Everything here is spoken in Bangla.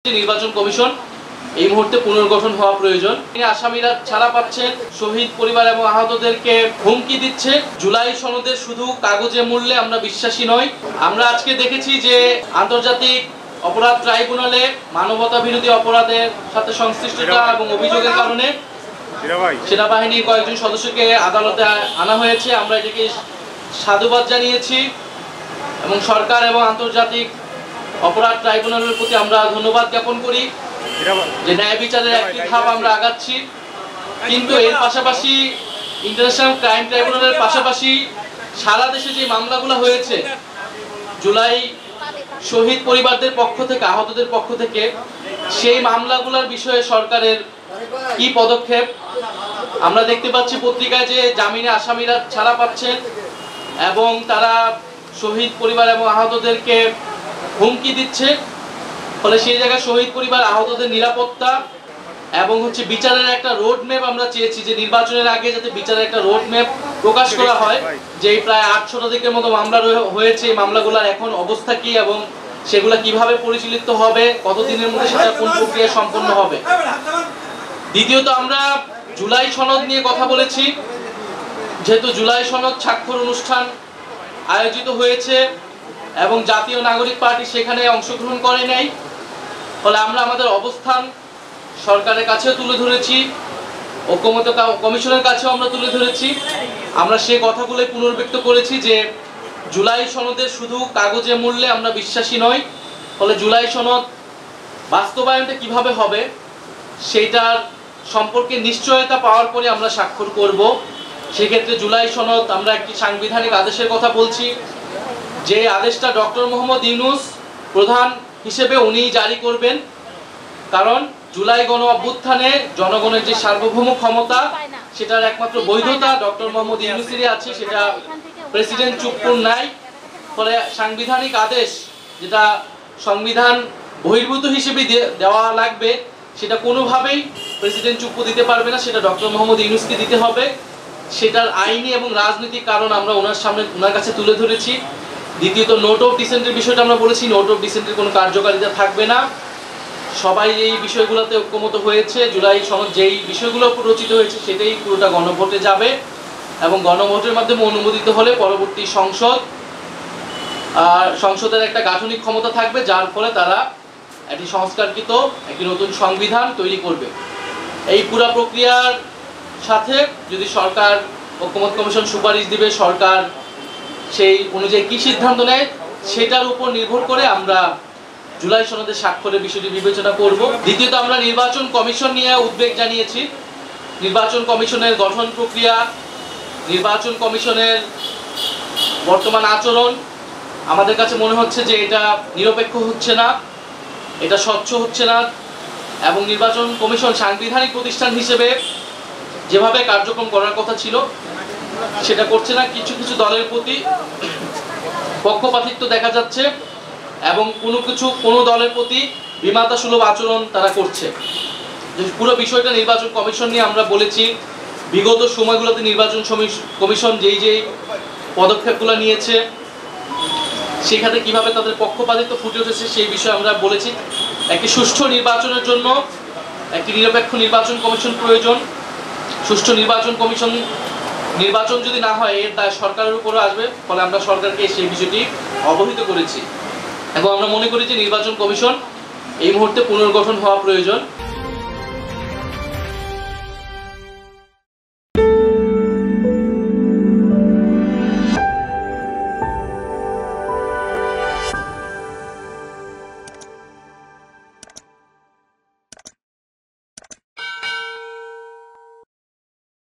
নির্বাচন কমিশন এই মুহূর্তে পুনর্গঠন হওয়া প্রয়োজন। আসামিরা ছাড়া পাচ্ছেন, শহীদ পরিবার এবং আহতদেরকে হুমকি দিচ্ছে। জুলাই সনদের শুধু কাগজে মূল্যে আমরা বিশ্বাসী নই। আমরা আজকে দেখেছি যে আন্তর্জাতিক অপরাধ ট্রাইব্যুনালে মানবতা বিরোধী অপরাধের সাথে সংশ্লিষ্টতা এবং অভিযোগের কারণে সেনাবাহিনীর কয়েকজন সদস্যকে আদালতে আনা হয়েছে। আমরা এটাকে সাধুবাদ জানিয়েছি এবং সরকার এবং আন্তর্জাতিক অপরাধ ট্রাইব্যুনালের প্রতি আমরা ধন্যবাদ জ্ঞাপন করি যে ন্যায় বিচারের একটি ধাপ আমরা আগাচ্ছি। কিন্তু এর পাশাপাশি ইন্টারন্যাশনাল ক্রাইম ট্রাইব্যুনালের পাশাপাশি সারা দেশে যে মামলাগুলো হয়েছে জুলাই শহীদ পরিবারদের পক্ষ থেকে, আহতদের পক্ষ থেকে, সেই মামলাগুলোর বিষয়ে সরকারের কি পদক্ষেপ আমরা দেখতে পাচ্ছি পত্রিকায় যে জামিনে আসামিরা ছাড়া পাচ্ছেন এবং তারা শহীদ পরিবার এবং আহতদেরকে হুমকি দিচ্ছে। ফলে সেই জায়গায় শহীদ পরিবার আহতদের নিরাপত্তা এবং বিচারের একটা রোড ম্যাপ আমরা চেয়েছি যে নির্বাচনের আগে যাতে বিচারের একটা রোড ম্যাপ প্রকাশ করা হয়। যে প্রায় 800 মতো মামলা হয়েছে, এই মামলাগুলোর এখন অবস্থা কি এবং সেগুলো কিভাবে পরিচালিত হবে, কতদিনের মধ্যে সেটা কোন প্রক্রিয়া সম্পন্ন হবে। দ্বিতীয়ত আমরা জুলাই সনদ নিয়ে কথা বলেছি। যেহেতু জুলাই সনদ স্বাক্ষর অনুষ্ঠান আয়োজিত হয়েছে এবং জাতীয় নাগরিক পার্টি সেখানে অংশগ্রহণ করে নাই, ফলে আমরা আমাদের অবস্থান সরকারের কাছেও তুলে ধরেছি, ঐক্যমত্য কমিশনের কাছেও আমরা তুলে ধরেছি। আমরা সেই কথাগুলোই পুনর্ব্যক্ত করেছি যে জুলাই সনদের শুধু কাগজে মূল্যে আমরা বিশ্বাসী নই। ফলে জুলাই সনদ বাস্তবায়নটা কিভাবে হবে সেইটার সম্পর্কে নিশ্চয়তা পাওয়ার পরে আমরা স্বাক্ষর করব। সেক্ষেত্রে জুলাই সনদ আমরা একটি সাংবিধানিক আদেশের কথা বলছি, যে আদেশটা ডক্টর মোহাম্মদ ইউনূস প্রধান হিসেবে উনি জারি করবেন। কারণ জুলাই গণ অভ্যুত্থানে জনগণের যে সার্বভৌম ক্ষমতা সেটার একমাত্র বৈধতা ডক্টর মোহাম্মদ ইউনূসেরই আছে, সেটা প্রেসিডেন্ট চুপ্পুর নাই। ফলে সাংবিধানিক আদেশ যেটা সংবিধান বহির্ভূত হিসেবে দেওয়া লাগবে সেটা কোনোভাবেই প্রেসিডেন্ট চুপ্পু দিতে পারবে না, সেটা ডক্টর মোহাম্মদ ইউনূসকে দিতে হবে। সেটার আইনি এবং রাজনৈতিক কারণ আমরা ওনার কাছে তুলে ধরেছি। দ্বিতীয়ত নোট অফ ডিসেন্টের বিষয়টা আমরা বলেছি, নোট অফ ডিসেন্টের কোনো কার্যকারিতা থাকবে না। সবাই এই বিষয়গুলোতে ঐক্যমত হয়েছে। জুলাই সনদ যেই বিষয়গুলো রচিত হয়েছে সেটাই পুরোটা গণভোটে যাবে এবং গণভোটের মাধ্যমে অনুমোদিত হলে পরবর্তী সংসদের একটা গাঠনিক ক্ষমতা থাকবে, যার ফলে তারা একটি সংস্কারকৃত একটি নতুন সংবিধান তৈরি করবে। এই পুরো প্রক্রিয়ার সাথে যদি সরকার ঐক্যমত্য কমিশন সুপারিশ দিবে, সরকার সেই অনুযায়ী কি সিদ্ধান্ত নেয় সেটার উপর নির্ভর করে আমরা জুলাই সনদের স্বাক্ষরের বিষয়টি বিবেচনা করব। দ্বিতীয়ত আমরা নির্বাচন কমিশন নিয়ে উদ্বেগ জানিয়েছি। নির্বাচন কমিশনের গঠন প্রক্রিয়া, নির্বাচন কমিশনের বর্তমান আচরণ আমাদের কাছে মনে হচ্ছে যে এটা নিরপেক্ষ হচ্ছে না, এটা স্বচ্ছ হচ্ছে না এবং নির্বাচন কমিশন সাংবিধানিক প্রতিষ্ঠান হিসেবে যেভাবে কার্যক্রম করার কথা ছিল সেটা করছে না। কিছু কিছু দলের প্রতি পক্ষপাতিত্ব দেখা যাচ্ছে এবং কোনো দলের প্রতি বিমাতা সুলভ আচরণ তারা করছে। পুরো বিষয়টা নির্বাচন কমিশন নিয়ে আমরা বলেছি। বিগত সময়গুলোতে নির্বাচন কমিশন যেই পদক্ষেপগুলো নিয়েছে সেখানে কিভাবে তাদের পক্ষপাতিত্ব ফুটে উঠেছে সেই বিষয়ে আমরা বলেছি। একটি সুষ্ঠু নির্বাচনের জন্য একটি নিরপেক্ষ নির্বাচন কমিশন প্রয়োজন। সুষ্ঠু নির্বাচন যদি না হয় এর দায় সরকারের উপরও আসবে। ফলে আমরা সরকারকে সেই বিষয়টি অবহিত করেছি এবং আমরা মনে করি যে নির্বাচন কমিশন এই মুহূর্তে পুনর্গঠন হওয়া প্রয়োজন।